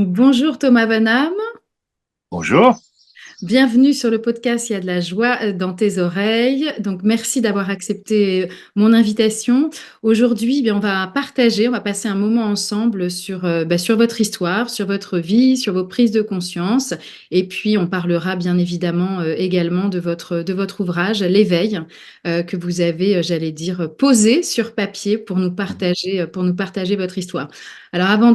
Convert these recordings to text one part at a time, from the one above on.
Donc, bonjour Thomas Vanham, Bonjour. bienvenue sur le podcast Il y a de la joie dans tes oreilles. Donc, merci d'avoir accepté mon invitation. Aujourd'hui, on va partager, on va passer un moment ensemble sur votre histoire, sur votre vie, sur vos prises de conscience. Et puis, on parlera bien évidemment également de votre ouvrage, L'éveil, que vous avez, j'allais dire, posé sur papier pour nous partager votre histoire. Alors,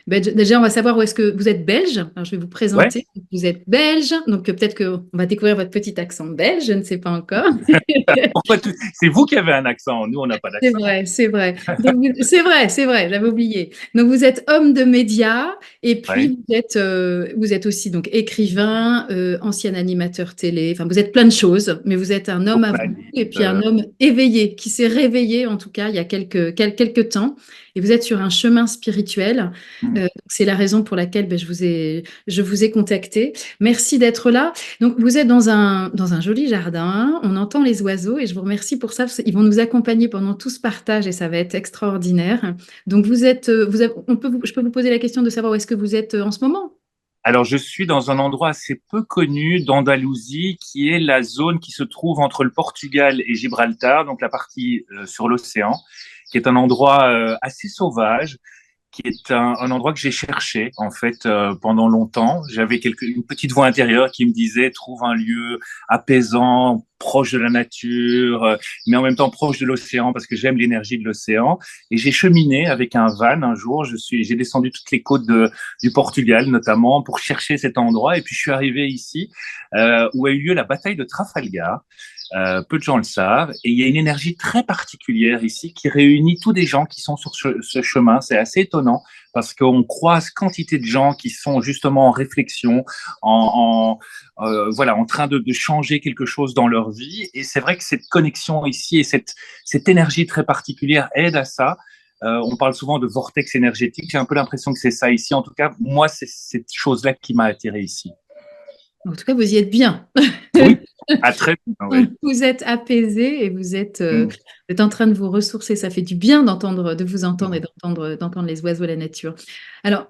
déjà, on va savoir où est-ce que vous êtes belge. Alors, je vais vous Ouais. présenter. Vous êtes belge, donc peut-être qu'on va découvrir votre petit accent belge, je ne sais pas encore. Pourquoi c'est vous qui avez un accent, nous on n'a pas C'est d'accent. vrai, c'est vrai. Donc, c'est vrai, j'avais oublié. Donc, vous êtes homme de médias et puis Ouais. vous êtes aussi donc écrivain, ancien animateur télé. Enfin, vous êtes plein de choses, mais vous êtes un homme avant tout et puis un Journaliste. homme éveillé qui s'est réveillé en tout cas il y a quelques temps. Et vous êtes sur un chemin spirituel. C'est la raison pour laquelle je vous ai contacté. Merci d'être là. Donc, vous êtes dans un joli jardin, on entend les oiseaux et je vous remercie pour ça. Ils vont nous accompagner pendant tout ce partage et ça va être extraordinaire. Donc, je peux vous poser la question de savoir où est-ce que vous êtes en ce moment? Alors je suis dans un endroit assez peu connu d'Andalousie, qui est la zone qui se trouve entre le Portugal et Gibraltar, donc la partie sur l'océan, qui est un endroit assez sauvage, qui est un endroit que j'ai cherché en fait pendant longtemps. J'avais une petite voix intérieure qui me disait trouve un lieu apaisant, proche de la nature, mais en même temps proche de l'océan parce que j'aime l'énergie de l'océan. Et j'ai cheminé avec un van un jour. J'ai descendu toutes les côtes du Portugal notamment pour chercher cet endroit. Et puis je suis arrivé ici où a eu lieu la bataille de Trafalgar. Peu de gens le savent. Et il y a une énergie très particulière ici qui réunit tous des gens qui sont sur ce chemin. C'est assez étonnant parce qu'on croise quantité de gens qui sont justement en réflexion, voilà, en train de changer quelque chose dans leur vie. Et c'est vrai que cette connexion ici et cette énergie très particulière aide à ça. On parle souvent de vortex énergétique. J'ai un peu l'impression que c'est ça ici. En tout cas, moi, c'est cette chose-là qui m'a attiré ici. En tout cas, vous y êtes bien. Oui, à très bien, oui. Vous êtes apaisé et Mm. vous êtes en train de vous ressourcer. Ça fait du bien de vous entendre et d'entendre les oiseaux, la nature. Alors,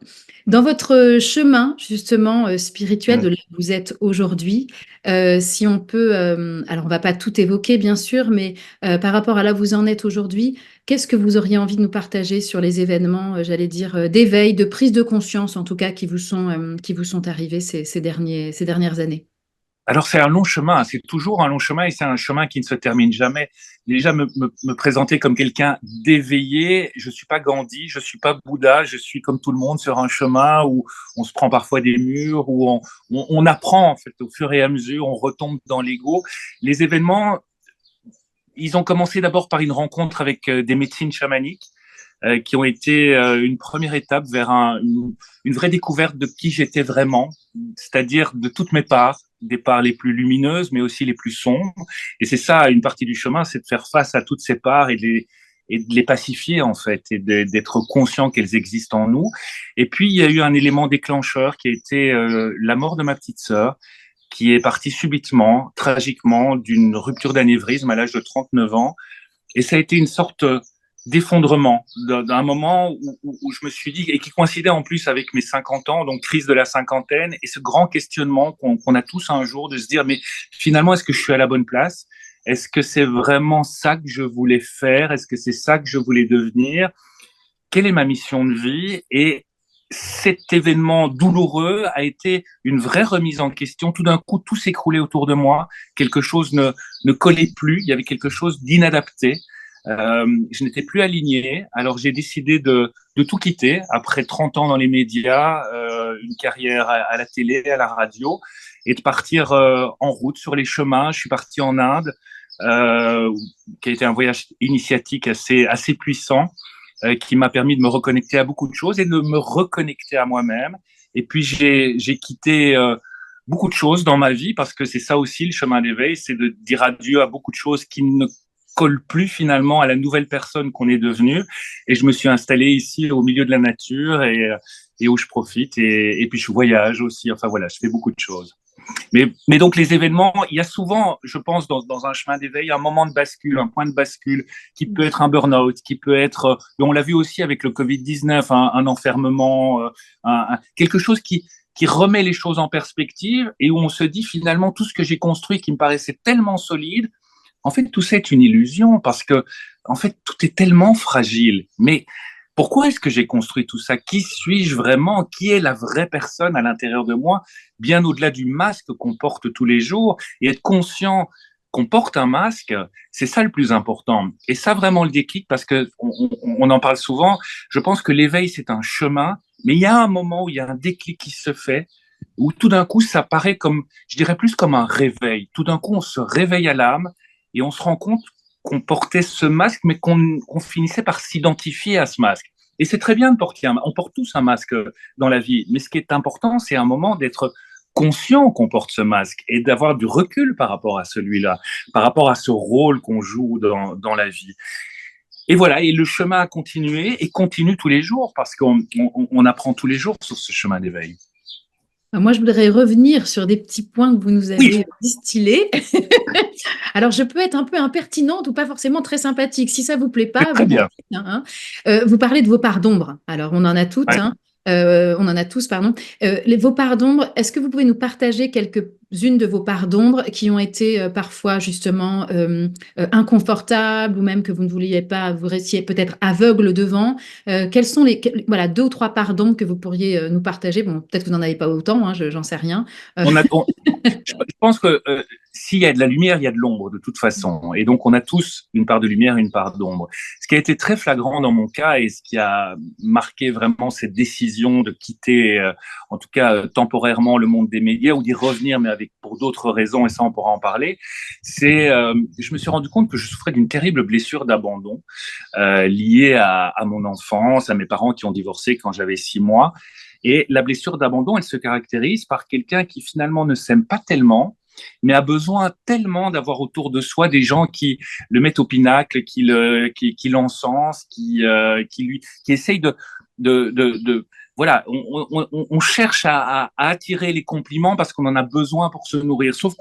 dans votre chemin justement spirituel de Mm. là où vous êtes aujourd'hui, si on peut, alors on va pas tout évoquer bien sûr, mais par rapport à là où vous en êtes aujourd'hui, qu'est-ce que vous auriez envie de nous partager sur les événements, j'allais dire, d'éveil, de prise de conscience en tout cas qui vous sont arrivés ces dernières années? Alors c'est un long chemin, c'est toujours un long chemin et c'est un chemin qui ne se termine jamais. Déjà me présenter comme quelqu'un d'éveillé, je suis pas Gandhi, je suis pas Bouddha, je suis comme tout le monde sur un chemin où on se prend parfois des murs, où on apprend en fait au fur et à mesure, on retombe dans l'ego. Les événements, ils ont commencé d'abord par une rencontre avec des médecines chamaniques qui ont été une première étape vers une vraie découverte de qui j'étais vraiment, c'est-à-dire de toutes mes parts, des parts les plus lumineuses, mais aussi les plus sombres. Et c'est ça, une partie du chemin, c'est de faire face à toutes ces parts et de les pacifier, en fait, et d'être conscient qu'elles existent en nous. Et puis, il y a eu un élément déclencheur qui a été la mort de ma petite sœur, qui est partie subitement, tragiquement, d'une rupture d'anévrisme à l'âge de 39 ans. Et ça a été une sorte d'effondrement, d'un moment où je me suis dit, et qui coïncidait en plus avec mes 50 ans, donc crise de la cinquantaine, et ce grand questionnement qu'on a tous un jour de se dire, mais finalement, est-ce que je suis à la bonne place? Est-ce que c'est vraiment ça que je voulais faire? Est-ce que c'est ça que je voulais devenir? Quelle est ma mission de vie? Et cet événement douloureux a été une vraie remise en question. Tout d'un coup, tout s'écroulait autour de moi. Quelque chose ne collait plus. Il y avait quelque chose d'inadapté. Je n'étais plus aligné. Alors j'ai décidé de tout quitter après 30 ans dans les médias, une carrière à la télé, à la radio, et de partir en route sur les chemins. Je suis parti en Inde, qui a été un voyage initiatique assez puissant, qui m'a permis de me reconnecter à beaucoup de choses et de me reconnecter à moi-même. Et puis j'ai quitté beaucoup de choses dans ma vie parce que c'est ça aussi le chemin d'éveil, c'est de dire adieu à beaucoup de choses qui ne collent plus finalement à la nouvelle personne qu'on est devenue. Et je me suis installé ici au milieu de la nature et où je profite et puis je voyage aussi. Enfin voilà, je fais beaucoup de choses. Mais donc les événements, il y a souvent, je pense, dans un chemin d'éveil, un moment de bascule, un point de bascule, qui peut être un burn-out, qui peut être, on l'a vu aussi avec le Covid-19, un enfermement, quelque chose qui remet les choses en perspective et où on se dit finalement tout ce que j'ai construit qui me paraissait tellement solide, en fait tout ça est une illusion parce que en fait tout est tellement fragile. Mais pourquoi est-ce que j'ai construit tout ça? Qui suis-je vraiment? Qui est la vraie personne à l'intérieur de moi, bien au-delà du masque qu'on porte tous les jours? Et être conscient qu'on porte un masque, c'est ça le plus important. Et ça, vraiment, le déclic, parce qu'on en parle souvent, je pense que l'éveil, c'est un chemin, mais il y a un moment où il y a un déclic qui se fait, où tout d'un coup, ça paraît comme, je dirais plus comme un réveil. Tout d'un coup, on se réveille à l'âme et on se rend compte qu'on portait ce masque, mais qu'on finissait par s'identifier à ce masque. Et c'est très bien de porter on porte tous un masque dans la vie, mais ce qui est important, c'est un moment d'être conscient qu'on porte ce masque et d'avoir du recul par rapport à celui-là, par rapport à ce rôle qu'on joue dans la vie. Et voilà, et le chemin a continué et continue tous les jours parce qu'on apprend tous les jours sur ce chemin d'éveil. Moi, je voudrais revenir sur des petits points que vous nous Oui, avez distillés. Alors, je peux être un peu impertinente ou pas forcément très sympathique. Si ça vous plaît c'est pas, vous très me bien. dites, hein. Vous parlez de vos parts d'ombre. Alors, on en a toutes, Ouais. hein. On en a tous, pardon. Vos parts d'ombre, est-ce que vous pouvez nous partager quelques-unes de vos parts d'ombre qui ont été parfois justement inconfortables ou même que vous ne vouliez pas, vous restiez peut-être aveugle devant? Quelles sont voilà, deux ou trois parts d'ombre que vous pourriez nous partager? Bon, peut-être que vous n'en avez pas autant, hein, j'en sais rien. On a, on- je pense que s'il y a de la lumière, il y a de l'ombre de toute façon. Et donc, on a tous une part de lumière et une part d'ombre. Ce qui a été très flagrant dans mon cas et ce qui a marqué vraiment cette décision de quitter, en tout cas temporairement, le monde des médias ou d'y revenir, mais avec pour d'autres raisons, et ça, on pourra en parler, c'est je me suis rendu compte que je souffrais d'une terrible blessure d'abandon liée à mon enfance, à mes parents qui ont divorcé quand j'avais 6 mois. Et la blessure d'abandon, elle se caractérise par quelqu'un qui finalement ne s'aime pas tellement, mais a besoin tellement d'avoir autour de soi des gens qui le mettent au pinacle, qui l'encensent, qui essayent voilà, on cherche à attirer les compliments parce qu'on en a besoin pour se nourrir. Sauf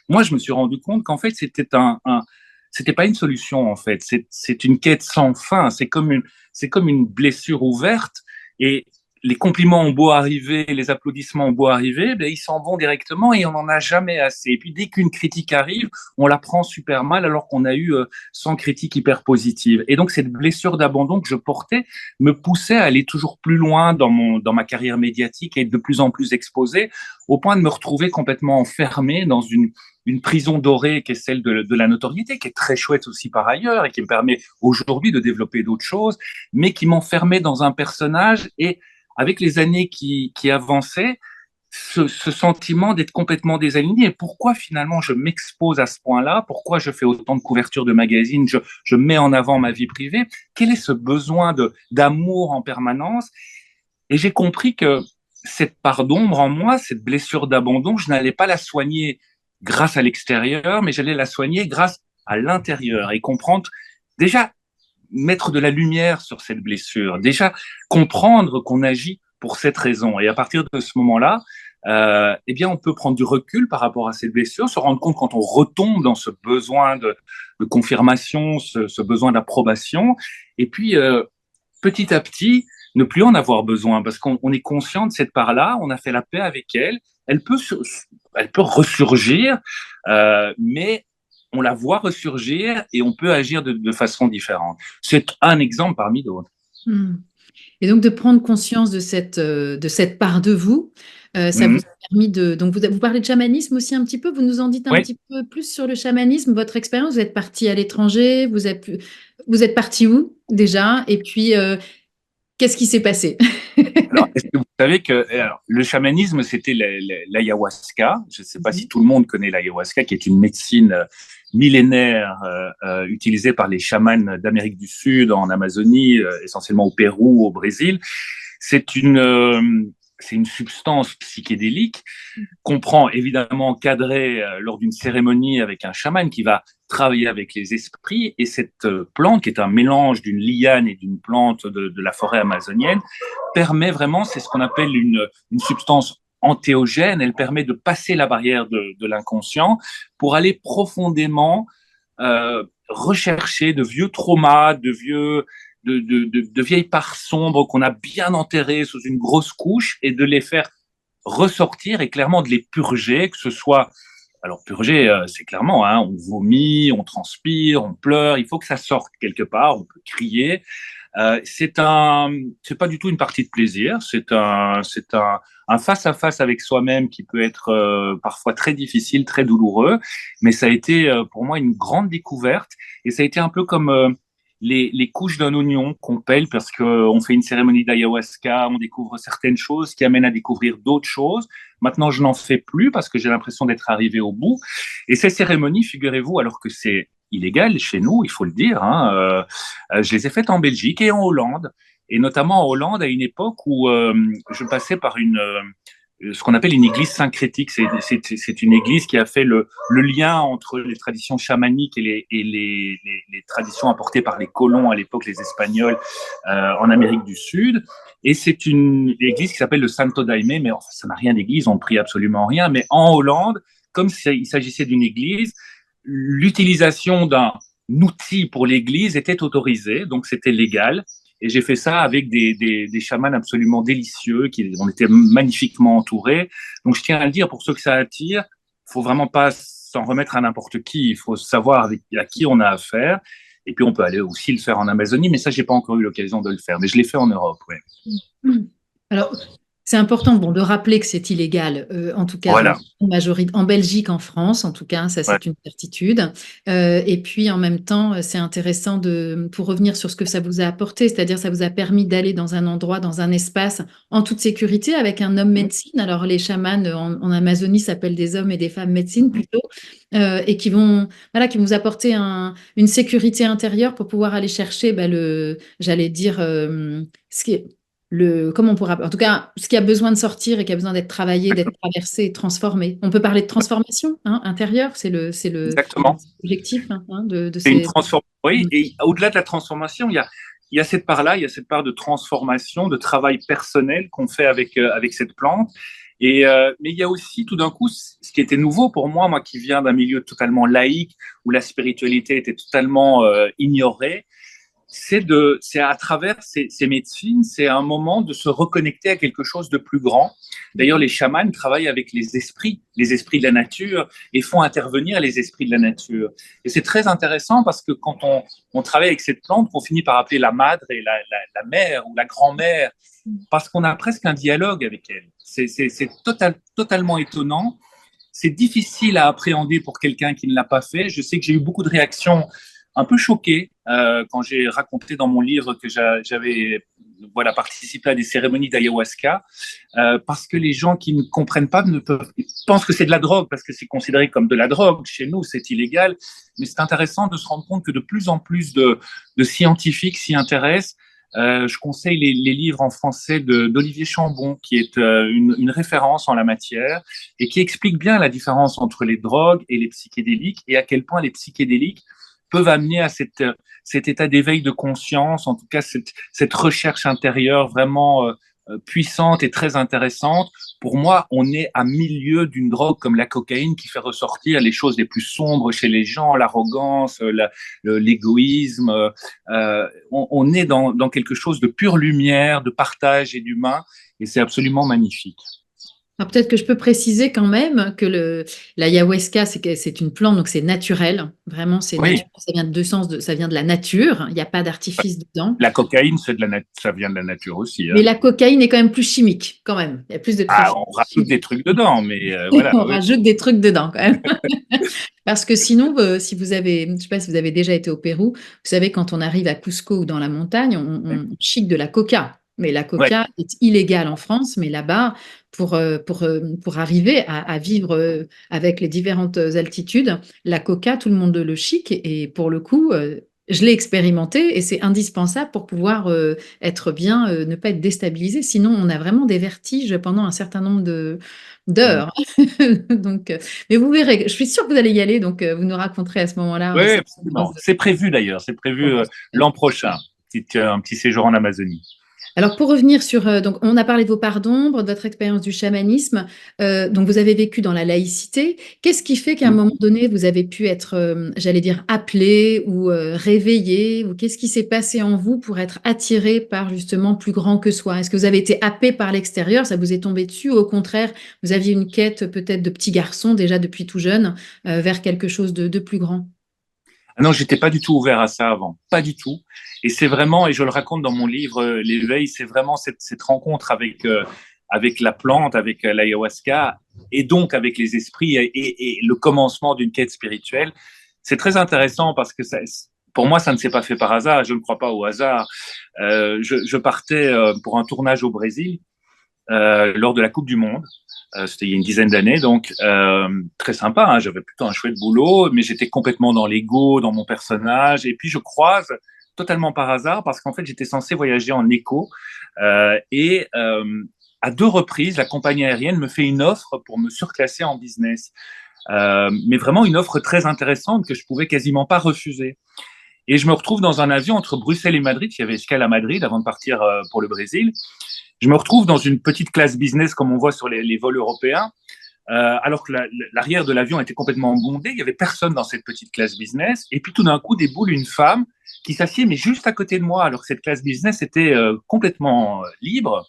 moi, je me suis rendu compte qu'en fait, c'était pas une solution en fait. C'est une quête sans fin. C'est comme une blessure ouverte et les compliments ont beau arriver, les applaudissements ont beau arriver, ben, ils s'en vont directement et on n'en a jamais assez. Et puis dès qu'une critique arrive, on la prend super mal alors qu'on a eu 100 critiques hyper positives. Et donc cette blessure d'abandon que je portais me poussait à aller toujours plus loin dans ma carrière médiatique et être de plus en plus exposé au point de me retrouver complètement enfermé dans une prison dorée qui est celle de la notoriété, qui est très chouette aussi par ailleurs et qui me permet aujourd'hui de développer d'autres choses, mais qui m'enfermait dans un personnage et avec les années qui avançaient, ce sentiment d'être complètement désaligné. Et pourquoi finalement je m'expose à ce point-là? Pourquoi je fais autant de couvertures de magazines? Je mets en avant ma vie privée. Quel est ce besoin d'amour en permanence? Et j'ai compris que cette part d'ombre en moi, cette blessure d'abandon, je n'allais pas la soigner grâce à l'extérieur, mais j'allais la soigner grâce à l'intérieur et comprendre déjà mettre de la lumière sur cette blessure, déjà comprendre qu'on agit pour cette raison. Et à partir de ce moment-là, eh bien, on peut prendre du recul par rapport à cette blessure, se rendre compte quand on retombe dans ce besoin de confirmation, ce besoin d'approbation, et puis petit à petit, ne plus en avoir besoin, parce qu'on est conscient de cette part-là, on a fait la paix avec elle, elle peut, elle peut ressurgir, mais on la voit ressurgir et on peut agir de façon différente. C'est un exemple parmi d'autres. Hmm. Et donc de prendre conscience de cette part de vous, ça vous Mmh. a permis de... Donc vous parlez de chamanisme aussi un petit peu, vous nous en dites un Oui. petit peu plus sur le chamanisme, votre expérience, vous êtes parti à l'étranger, vous êtes parti où déjà? Et puis, qu'est-ce qui s'est passé? Alors, est-ce que vous savez que alors, le chamanisme, c'était l'ayahuasca. Je ne sais pas si tout le monde connaît l'ayahuasca, qui est une médecine millénaire utilisée par les chamans d'Amérique du Sud, en Amazonie, essentiellement au Pérou, au Brésil. C'est une, euh, c'est une substance psychédélique qu'on prend évidemment encadrée lors d'une cérémonie avec un chaman qui va travailler avec les esprits. Et cette plante, qui est un mélange d'une liane et d'une plante de la forêt amazonienne, permet vraiment, c'est ce qu'on appelle une substance antéogène, elle permet de passer la barrière de l'inconscient pour aller profondément rechercher de vieux traumas, de vieilles parts sombres qu'on a bien enterrées sous une grosse couche et de les faire ressortir et clairement de les purger, que ce soit alors purger, c'est clairement, hein, on vomit, on transpire, on pleure, il faut que ça sorte quelque part, on peut crier. C'est pas du tout une partie de plaisir, un face à face avec soi-même qui peut être parfois très difficile, très douloureux, mais ça a été pour moi une grande découverte et ça a été un peu comme les couches d'un oignon qu'on pèle parce qu'on fait une cérémonie d'ayahuasca, on découvre certaines choses qui amènent à découvrir d'autres choses. Maintenant, je n'en fais plus parce que j'ai l'impression d'être arrivé au bout. Et ces cérémonies, figurez-vous, alors que c'est illégal chez nous, il faut le dire, hein, je les ai faites en Belgique et en Hollande, et notamment en Hollande à une époque où je passais par ce qu'on appelle une église syncrétique. C'est une église qui a fait le lien entre les traditions chamaniques et les traditions apportées par les colons à l'époque, les Espagnols, en Amérique du Sud. Et c'est une église qui s'appelle le Santo Daime, mais enfin, ça n'a rien d'église, on ne prie absolument rien. Mais en Hollande, comme il s'agissait d'une église, l'utilisation d'un outil pour l'église était autorisée, donc c'était légal. Et j'ai fait ça avec des chamans absolument délicieux, on était magnifiquement entourés. Donc je tiens à le dire, pour ceux que ça attire, il faut vraiment pas s'en remettre à n'importe qui. Il faut savoir à qui on a affaire. Et puis on peut aller aussi le faire en Amazonie, mais ça, j'ai pas encore eu l'occasion de le faire. Mais je l'ai fait en Europe, oui. Alors, c'est important de rappeler que c'est illégal, en tout cas Voilà. en Belgique, en France, en tout cas, ça c'est une certitude. Et puis en même temps, c'est intéressant pour revenir sur ce que ça vous a apporté, c'est-à-dire ça vous a permis d'aller dans un endroit, dans un espace en toute sécurité avec un homme médecine. Alors les chamans en Amazonie s'appellent des hommes et des femmes médecine plutôt, et qui vont vous apporter une sécurité intérieure pour pouvoir aller chercher j'allais dire, ce qui est comment on pourra, en tout cas, ce qui a besoin de sortir et qui a besoin d'être travaillé, d'être traversé, transformé. On peut parler de transformation intérieure, c'est Exactement. l'objectif de C'est une transformation. Oui, et au-delà de la transformation, il y a cette part-là, il y a cette part de transformation, de travail personnel qu'on fait avec cette plante. Mais il y a aussi tout d'un coup ce qui était nouveau pour moi qui viens d'un milieu totalement laïque où la spiritualité était totalement ignorée. C'est à travers ces médecines, c'est un moment de se reconnecter à quelque chose de plus grand. D'ailleurs, les chamans travaillent avec les esprits de la nature, et font intervenir les esprits de la nature. Et c'est très intéressant parce que quand on travaille avec cette plante, qu'on finit par appeler la madre et la mère ou la grand-mère, parce qu'on a presque un dialogue avec elle. C'est totalement étonnant. C'est difficile à appréhender pour quelqu'un qui ne l'a pas fait. Je sais que j'ai eu beaucoup de réactions un peu choqué quand j'ai raconté dans mon livre que j'avais participé à des cérémonies d'ayahuasca, parce que les gens qui ne comprennent pas pensent que c'est de la drogue, parce que c'est considéré comme de la drogue. Chez nous, c'est illégal. Mais c'est intéressant de se rendre compte que de plus en plus de scientifiques s'y intéressent. Je conseille les livres en français d'Olivier Chambon, qui est une référence en la matière et qui explique bien la différence entre les drogues et les psychédéliques, et à quel point les psychédéliques peuvent amener à cet état d'éveil de conscience, en tout cas cette recherche intérieure vraiment puissante et très intéressante. Pour moi, on est à milieu d'une drogue comme la cocaïne qui fait ressortir les choses les plus sombres chez les gens, l'arrogance, l'égoïsme. On est dans quelque chose de pure lumière, de partage et d'humain, et c'est absolument magnifique. Alors peut-être que je peux préciser quand même que l'ayahuasca, c'est une plante, donc c'est naturel. Vraiment, c'est naturel. Ça vient ça vient de la nature. Il n'y a pas d'artifice dedans. La cocaïne, ça vient de la nature aussi. Mais la cocaïne est quand même plus chimique, quand même. Il y a plus de trucs. On rajoute des trucs dedans, mais voilà. On rajoute des trucs dedans, quand même. Parce que sinon, si vous avez, je ne sais pas si vous avez déjà été au Pérou, vous savez, quand on arrive à Cusco ou dans la montagne, on chique de la coca. Mais la coca est illégale en France, mais là-bas, pour arriver à vivre avec les différentes altitudes, la coca, tout le monde le chic. Et pour le coup, je l'ai expérimenté et c'est indispensable pour pouvoir être bien, ne pas être déstabilisé. Sinon, on a vraiment des vertiges pendant un certain nombre d'heures. Donc, mais vous verrez, je suis sûre que vous allez y aller, donc vous nous raconterez à ce moment-là. Oui, absolument. C'est prévu d'ailleurs, c'est prévu l'an prochain, un petit séjour en Amazonie. Alors pour revenir sur, donc on a parlé de vos parts d'ombre, de votre expérience du chamanisme, donc vous avez vécu dans la laïcité. Qu'est-ce qui fait qu'à un Mm. moment donné, vous avez pu être, j'allais dire appelé ou réveillé, ou qu'est-ce qui s'est passé en vous pour être attiré par justement plus grand que soi? Est-ce que vous avez été happé par l'extérieur, ça vous est tombé dessus, ou au contraire, vous aviez une quête peut-être de petit garçon déjà depuis tout jeune, vers quelque chose de plus grand? Ah non, j'étais pas du tout ouvert à ça avant, pas du tout. Et c'est vraiment, et je le raconte dans mon livre L'éveil, c'est vraiment cette rencontre avec la plante, avec l'ayahuasca, et donc avec les esprits et le commencement d'une quête spirituelle. C'est très intéressant parce que ça, pour moi, ça ne s'est pas fait par hasard. Je ne crois pas au hasard. Je partais pour un tournage au Brésil lors de la Coupe du Monde. C'était il y a une dizaine d'années, donc très sympa. Hein, j'avais plutôt un chouette boulot, mais j'étais complètement dans l'ego, dans mon personnage. Et puis je croise totalement par hasard parce qu'en fait j'étais censé voyager en éco et à deux reprises la compagnie aérienne me fait une offre pour me surclasser en business, mais vraiment une offre très intéressante que je pouvais quasiment pas refuser. Et je me retrouve dans un avion entre Bruxelles et Madrid. Il y avait escale à Madrid avant de partir pour le Brésil. Je me retrouve dans une petite classe business comme on voit sur les vols européens, alors que l'arrière de l'avion était complètement bondé. Il n'y avait personne dans cette petite classe business. Et puis tout d'un coup déboule une femme qui s'assied mais juste à côté de moi, alors que cette classe business était complètement libre.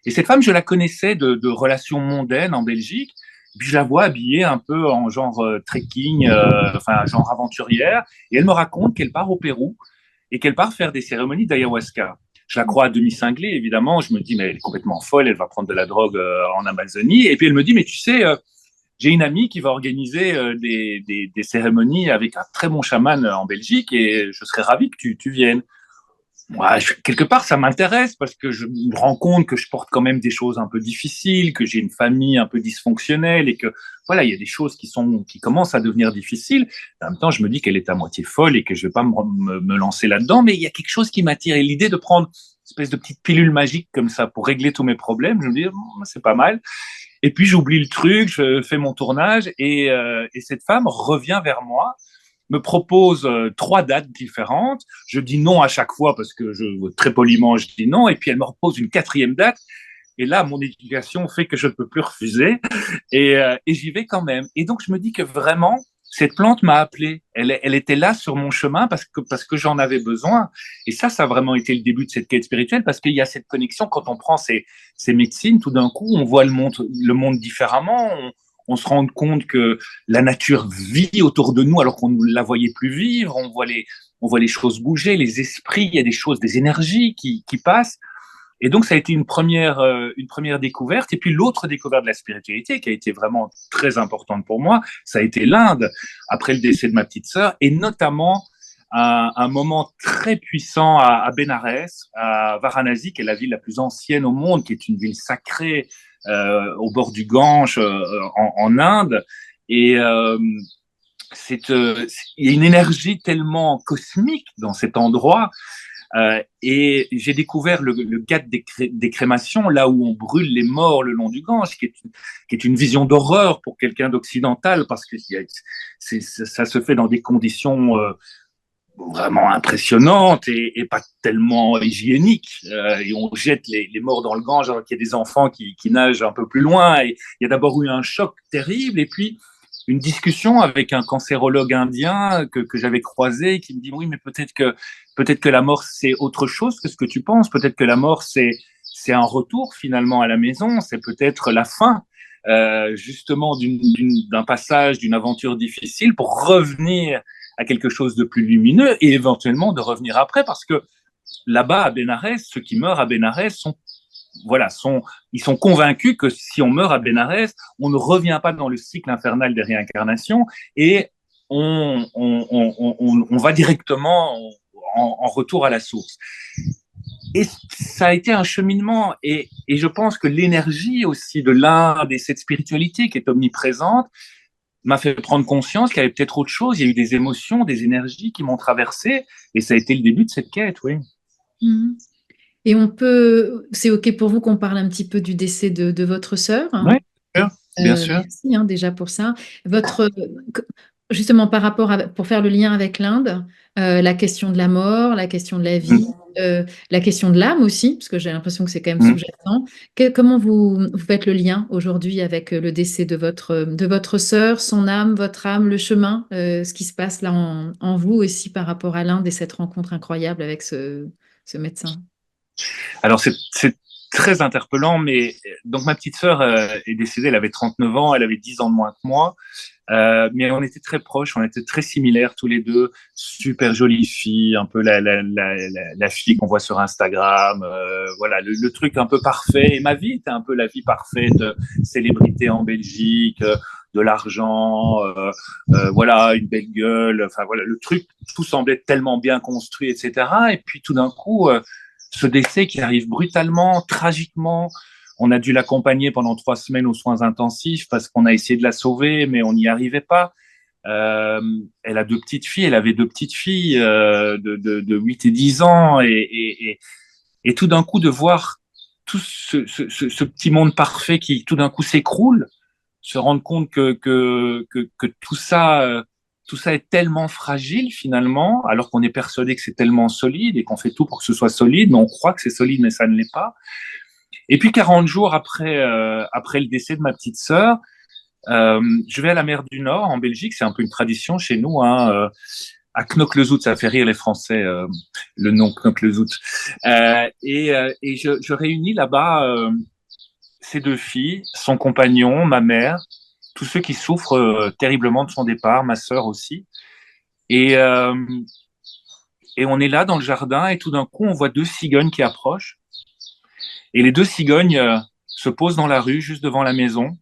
Et cette femme, je la connaissais de relations mondaines en Belgique. Puis je la vois habillée un peu en genre trekking, enfin genre aventurière. Et elle me raconte qu'elle part au Pérou et qu'elle part faire des cérémonies d'ayahuasca. Je la crois à demi cinglée, évidemment. Je me dis, mais elle est complètement folle, elle va prendre de la drogue en Amazonie. Et puis elle me dit, mais tu sais, j'ai une amie qui va organiser des cérémonies avec un très bon chaman en Belgique et je serais ravi que tu viennes. Ouais, quelque part, ça m'intéresse parce que je me rends compte que je porte quand même des choses un peu difficiles, que j'ai une famille un peu dysfonctionnelle et que voilà, il y a des choses qui commencent à devenir difficiles. En même temps, je me dis qu'elle est à moitié folle et que je vais pas me lancer là-dedans, mais il y a quelque chose qui m'attire et l'idée de prendre une espèce de petite pilule magique comme ça pour régler tous mes problèmes, je me dis c'est pas mal. Et puis j'oublie le truc, je fais mon tournage et cette femme revient vers moi, me propose trois dates différentes. Je dis non à chaque fois parce que très poliment, je dis non. Et puis elle me propose une quatrième date. Et là, mon éducation fait que je ne peux plus refuser. Et j'y vais quand même. Et donc, je me dis que vraiment, cette plante m'a appelé. Elle était là sur mon chemin parce que j'en avais besoin. Et ça a vraiment été le début de cette quête spirituelle parce qu'il y a cette connexion quand on prend ces médecines. Tout d'un coup, on voit le monde différemment. On se rend compte que la nature vit autour de nous alors qu'on ne la voyait plus vivre. On voit les choses bouger, les esprits, il y a des choses, des énergies qui passent. Et donc, ça a été une première découverte. Et puis, l'autre découverte de la spiritualité qui a été vraiment très importante pour moi, ça a été l'Inde, après le décès de ma petite sœur, et notamment un moment très puissant à Bénarès, à Varanasi, qui est la ville la plus ancienne au monde, qui est une ville sacrée au bord du Gange en Inde. Et il y a une énergie tellement cosmique dans cet endroit et j'ai découvert le ghat des crémations, là où on brûle les morts le long du Gange, qui est une vision d'horreur pour quelqu'un d'occidental, parce que ça se fait dans des conditions vraiment impressionnantes et pas tellement hygiéniques. Et on jette les morts dans le Gange alors qu'il y a des enfants qui nagent un peu plus loin. Et il y a d'abord eu un choc terrible, et puis une discussion avec un cancérologue indien que j'avais croisé qui me dit oui, mais peut-être que la mort c'est autre chose que ce que tu penses. Peut-être que la mort c'est un retour finalement à la maison. C'est peut-être la fin justement d'un passage, d'une aventure difficile pour revenir à quelque chose de plus lumineux et éventuellement de revenir après parce que là-bas à Bénarès, ceux qui meurent à Bénarès ils sont convaincus que si on meurt à Bénarès, on ne revient pas dans le cycle infernal des réincarnations et on va directement en retour à la source. Et ça a été un cheminement et je pense que l'énergie aussi de l'Inde et cette spiritualité qui est omniprésente m'a fait prendre conscience qu'il y avait peut-être autre chose. Il y a eu des émotions, des énergies qui m'ont traversé et ça a été le début de cette quête, oui. Mmh. Et c'est OK pour vous qu'on parle un petit peu du décès de votre sœur? Oui, bien sûr. Merci hein, déjà pour ça. Justement, par rapport pour faire le lien avec l'Inde, la question de la mort, la question de la vie, la question de l'âme aussi, parce que j'ai l'impression que c'est quand même Mm. sous-jacent. Comment vous faites le lien aujourd'hui avec le décès de votre sœur, son âme, votre âme, le chemin, ce qui se passe là en vous aussi par rapport à l'Inde et cette rencontre incroyable avec ce médecin? Alors, c'est très interpellant, mais donc ma petite sœur est décédée, elle avait 39 ans, elle avait 10 ans de moins que moi. Mais on était très proches, on était très similaires tous les deux. Super jolie fille, un peu la fille qu'on voit sur Instagram. Voilà, le truc un peu parfait. Et ma vie était un peu la vie parfaite, célébrité en Belgique, de l'argent, voilà, une belle gueule. Enfin voilà, le truc, tout semblait tellement bien construit, etc. Et puis tout d'un coup, ce décès qui arrive brutalement, tragiquement. On a dû l'accompagner pendant 3 semaines aux soins intensifs parce qu'on a essayé de la sauver, mais on n'y arrivait pas. Elle a deux petites filles, elle avait deux petites filles de 8 et 10 ans, et tout d'un coup de voir tout ce petit monde parfait qui tout d'un coup s'écroule, se rendre compte que tout ça est tellement fragile finalement, alors qu'on est persuadé que c'est tellement solide et qu'on fait tout pour que ce soit solide, mais on croit que c'est solide, mais ça ne l'est pas. Et puis 40 jours après le décès de ma petite sœur, je vais à la mer du Nord, en Belgique, c'est un peu une tradition chez nous, hein, à Knokke-le-Zout, ça fait rire les Français, le nom Knokke-le-Zout. Et je réunis là-bas ses deux filles, son compagnon, ma mère, tous ceux qui souffrent terriblement de son départ, ma sœur aussi. Et, euh, et on est là dans le jardin et tout d'un coup, on voit deux cigognes qui approchent. Et les deux cigognes se posent dans la rue, juste devant la maison,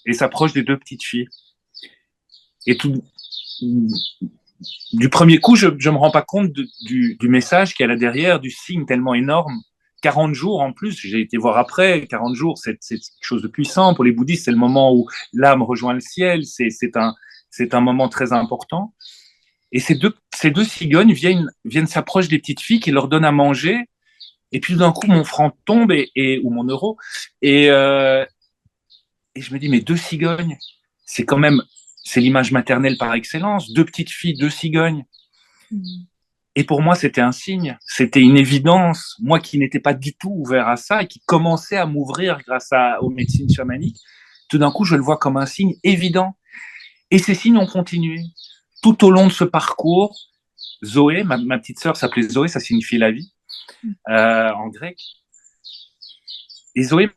et s'approchent des deux petites filles. Et tout, du premier coup, je me rends pas compte du message qu'il y a là derrière, du signe tellement énorme. 40 jours en plus, j'ai été voir après, 40 jours, c'est quelque chose de puissant. Pour les bouddhistes, c'est le moment où l'âme rejoint le ciel, c'est un moment très important. Et ces deux cigognes viennent s'approcher des petites filles qui leur donnent à manger. Et puis d'un coup, mon franc tombe, ou mon euro. Et, euh, et je me dis, mais deux cigognes, c'est quand même, c'est l'image maternelle par excellence. Deux petites filles, deux cigognes. Mm. Et pour moi, c'était un signe, c'était une évidence. Moi qui n'étais pas du tout ouvert à ça et qui commençait à m'ouvrir aux médecines chamaniques, tout d'un coup, je le vois comme un signe évident. Et ces signes ont continué. Tout au long de ce parcours, Zoé, ma petite sœur s'appelait Zoé, ça signifie la vie en grec. Et Zoé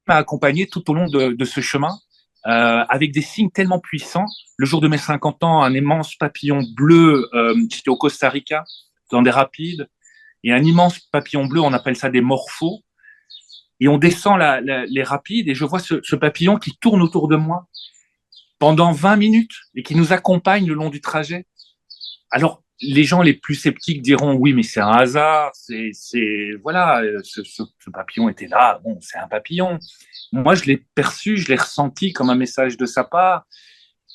m'a accompagné tout au long de ce chemin avec des signes tellement puissants. Le jour de mes 50 ans, un immense papillon bleu, j'étais au Costa Rica, dans des rapides, et un immense papillon bleu, on appelle ça des morphos, et on descend les rapides, et je vois ce papillon qui tourne autour de moi pendant 20 minutes, et qui nous accompagne le long du trajet. Alors, les gens les plus sceptiques diront oui, mais c'est un hasard, voilà, ce papillon était là, bon, c'est un papillon. Moi, je l'ai perçu, je l'ai ressenti comme un message de sa part.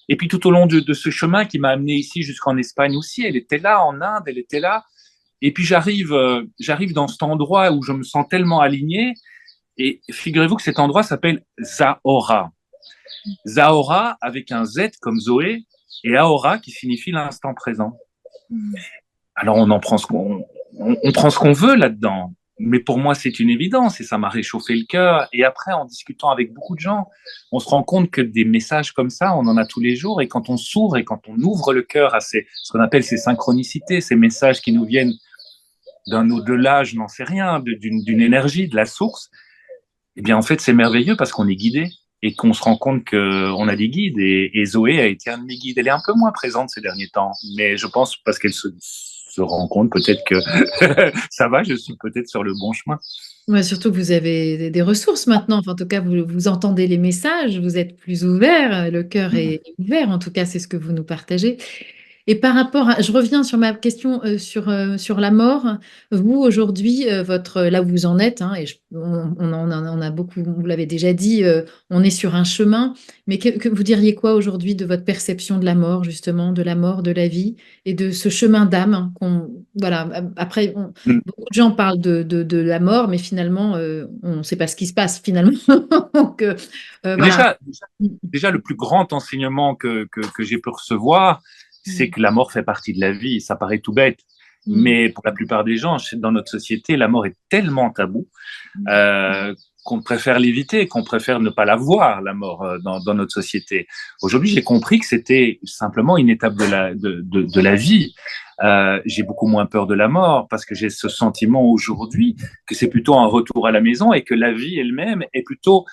Et puis tout au long de ce chemin qui m'a amené ici jusqu'en Espagne aussi, elle était là, en Inde, elle était là. Et puis j'arrive dans cet endroit où je me sens tellement aligné. Et figurez-vous que cet endroit s'appelle Zahora. Zahora avec un Z comme Zoé et Aora qui signifie l'instant présent. Mm. Alors on en prend on prend ce qu'on veut là-dedans. Mais pour moi, c'est une évidence et ça m'a réchauffé le cœur. Et après, en discutant avec beaucoup de gens, on se rend compte que des messages comme ça, on en a tous les jours. Et quand on s'ouvre et quand on ouvre le cœur à ce qu'on appelle ces synchronicités, ces messages qui nous viennent d'un au-delà, je n'en sais rien, d'une énergie, de la source, eh bien, en fait, c'est merveilleux parce qu'on est guidé et qu'on se rend compte qu'on a des guides. Et Zoé a été un de mes guides. Elle est un peu moins présente ces derniers temps, mais je pense parce qu'elle se rend compte peut-être que ça va, je suis peut-être sur le bon chemin. Ouais, surtout que vous avez des ressources maintenant. Enfin, en tout cas, vous entendez les messages, vous êtes plus ouvert, le cœur est ouvert. En tout cas, c'est ce que vous nous partagez. Et par rapport je reviens sur ma question sur la mort. Vous, aujourd'hui, là où vous en êtes, hein, on a beaucoup, vous l'avez déjà dit, on est sur un chemin, mais que vous diriez quoi aujourd'hui de votre perception de la mort, justement, de la mort, de la vie et de ce chemin d'âme voilà, après, beaucoup de gens parlent de la mort, mais finalement, on ne sait pas ce qui se passe finalement. Donc, voilà. Déjà, déjà, le plus grand enseignement que j'ai pu recevoir, c'est que la mort fait partie de la vie. Ça paraît tout bête. Mais pour la plupart des gens, dans notre société, la mort est tellement tabou qu'on préfère l'éviter, qu'on préfère ne pas la voir, la mort, dans notre société. Aujourd'hui, j'ai compris que c'était simplement une étape de la vie. J'ai beaucoup moins peur de la mort parce que j'ai ce sentiment aujourd'hui que c'est plutôt un retour à la maison et que la vie elle-même est plutôt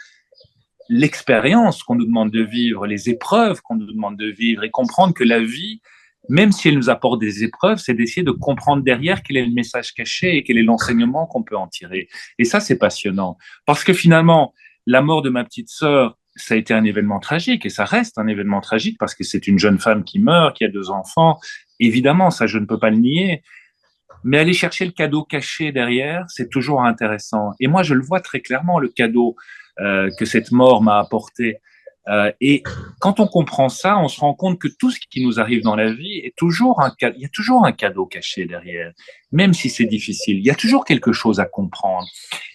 l'expérience qu'on nous demande de vivre, les épreuves qu'on nous demande de vivre et comprendre que la vie, même si elle nous apporte des épreuves, c'est d'essayer de comprendre derrière quel est le message caché et quel est l'enseignement qu'on peut en tirer. Et ça, c'est passionnant. Parce que finalement, la mort de ma petite sœur, ça a été un événement tragique et ça reste un événement tragique parce que c'est une jeune femme qui meurt, qui a 2 enfants. Évidemment, ça, je ne peux pas le nier. Mais aller chercher le cadeau caché derrière, c'est toujours intéressant. Et moi, je le vois très clairement, le cadeau que cette mort m'a apporté. Et quand on comprend ça, on se rend compte que tout ce qui nous arrive dans la vie est toujours il y a toujours un cadeau caché derrière, même si c'est difficile. Il y a toujours quelque chose à comprendre.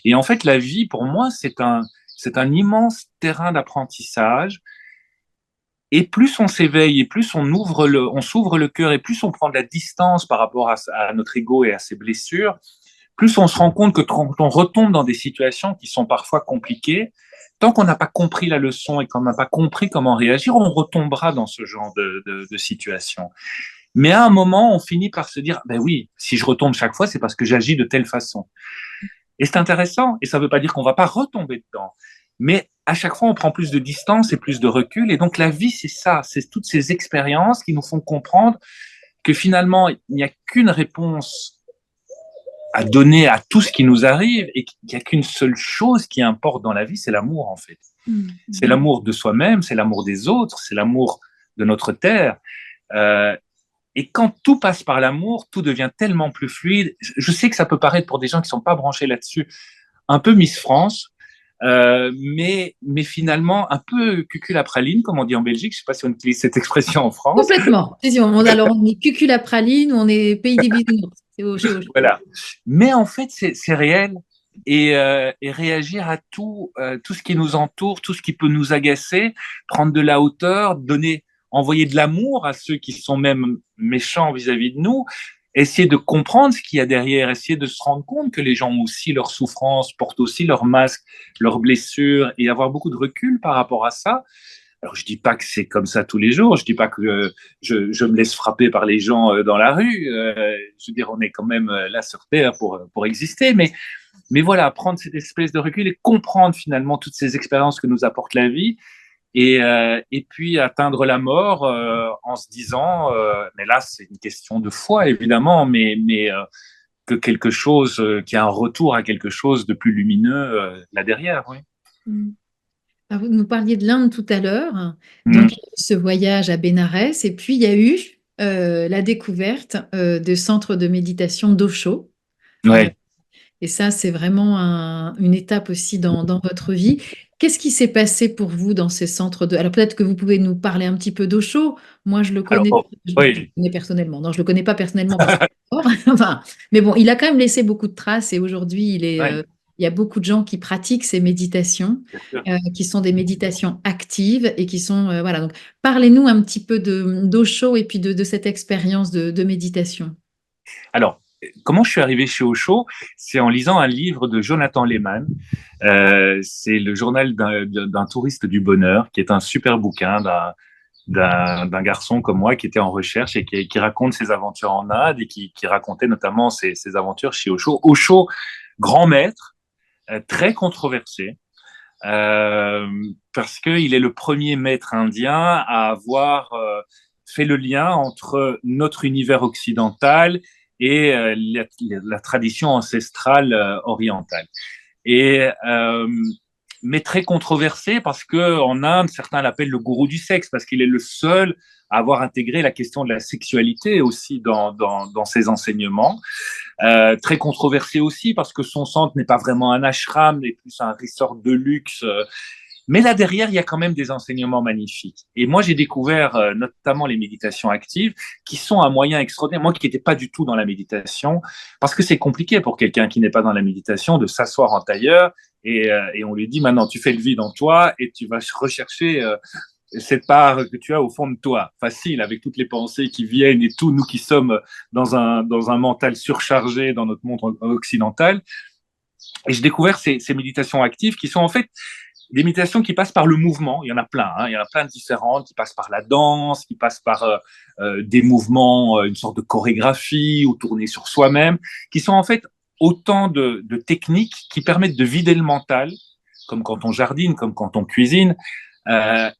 Et en fait, la vie, pour moi, c'est un immense terrain d'apprentissage. Et plus on s'éveille, et plus on s'ouvre le cœur, et plus on prend de la distance par rapport à notre ego et à ses blessures, plus on se rend compte que quand on retombe dans des situations qui sont parfois compliquées, tant qu'on n'a pas compris la leçon et qu'on n'a pas compris comment réagir, on retombera dans ce genre de situation. Mais à un moment, on finit par se dire, ben oui, si je retombe chaque fois, c'est parce que j'agis de telle façon. Et c'est intéressant, et ça ne veut pas dire qu'on ne va pas retomber dedans. Mais à chaque fois, on prend plus de distance et plus de recul. Et donc, la vie, c'est ça, c'est toutes ces expériences qui nous font comprendre que finalement, il n'y a qu'une réponse à donner à tout ce qui nous arrive et qu'il n'y a qu'une seule chose qui importe dans la vie, c'est l'amour, en fait. C'est l'amour de soi-même, c'est l'amour des autres, c'est l'amour de notre terre. Et quand tout passe par l'amour, tout devient tellement plus fluide. Je sais que ça peut paraître pour des gens qui ne sont pas branchés là-dessus un peu Miss France, mais finalement un peu cucul-à-praline, comme on dit en Belgique. Je ne sais pas si on utilise cette expression en France. Complètement. Alors, on est cucul-à-praline ou on est pays des bisounours. C'est au chez. Voilà. Mais en fait, c'est réel. Et réagir à tout ce qui nous entoure, tout ce qui peut nous agacer, prendre de la hauteur, envoyer de l'amour à ceux qui sont même méchants vis-à-vis de nous, essayer de comprendre ce qu'il y a derrière, essayer de se rendre compte que les gens ont aussi leurs souffrances, portent aussi leurs masques, leurs blessures, et avoir beaucoup de recul par rapport à ça. Alors, je dis pas que c'est comme ça tous les jours. Je dis pas que je me laisse frapper par les gens dans la rue. Je veux dire, on est quand même là sur Terre pour exister. Mais voilà, prendre cette espèce de recul et comprendre finalement toutes ces expériences que nous apporte la vie. Et puis atteindre la mort en se disant, mais là, c'est une question de foi, évidemment, mais que quelque chose, qu'il y a un retour à quelque chose de plus lumineux là derrière, oui. Alors, vous nous parliez de l'Inde tout à l'heure, donc ce voyage à Bénarès, et puis il y a eu la découverte de centres de méditation d'Osho. Ouais. Et ça, c'est vraiment une étape aussi dans votre vie. Qu'est-ce qui s'est passé pour vous dans ces centres de... Alors peut-être que vous pouvez nous parler un petit peu d'Osho. Moi, je le connais, oui. connais personnellement. Non, je le connais pas personnellement parce que enfin, mais bon, il a quand même laissé beaucoup de traces et aujourd'hui, Ouais, il y a beaucoup de gens qui pratiquent ces méditations, qui sont des méditations actives et qui sont voilà. Donc, parlez-nous un petit peu d'Osho et puis de cette expérience de méditation. Alors, comment je suis arrivé chez Osho? C'est en lisant un livre de Jonathan Lehman. C'est le journal d'un touriste du bonheur, qui est un super bouquin d'un garçon comme moi qui était en recherche et qui raconte ses aventures en Inde et qui racontait notamment ses aventures chez Osho. Osho, grand maître, très controversé, parce qu'il est le premier maître indien à avoir fait le lien entre notre univers occidental et la tradition ancestrale orientale. Et mais très controversé parce que en Inde, certains l'appellent le gourou du sexe parce qu'il est le seul à avoir intégré la question de la sexualité aussi dans ses enseignements. Très controversé aussi parce que son centre n'est pas vraiment un ashram, mais plus un resort de luxe. Mais là derrière, il y a quand même des enseignements magnifiques. Et moi, j'ai découvert notamment les méditations actives, qui sont un moyen extraordinaire. Moi qui n'étais pas du tout dans la méditation, parce que c'est compliqué pour quelqu'un qui n'est pas dans la méditation de s'asseoir en tailleur et on lui dit maintenant tu fais le vide en toi et tu vas rechercher cette part que tu as au fond de toi, facile, avec toutes les pensées qui viennent et tout, nous qui sommes dans un mental surchargé dans notre monde occidental. Et j'ai découvert ces méditations actives qui sont en fait des méditations qui passent par le mouvement. Il y en a plein, hein. Il y en a plein de différentes qui passent par la danse, qui passent par des mouvements, une sorte de chorégraphie ou tourner sur soi-même, qui sont en fait autant de techniques qui permettent de vider le mental, comme quand on jardine, comme quand on cuisine,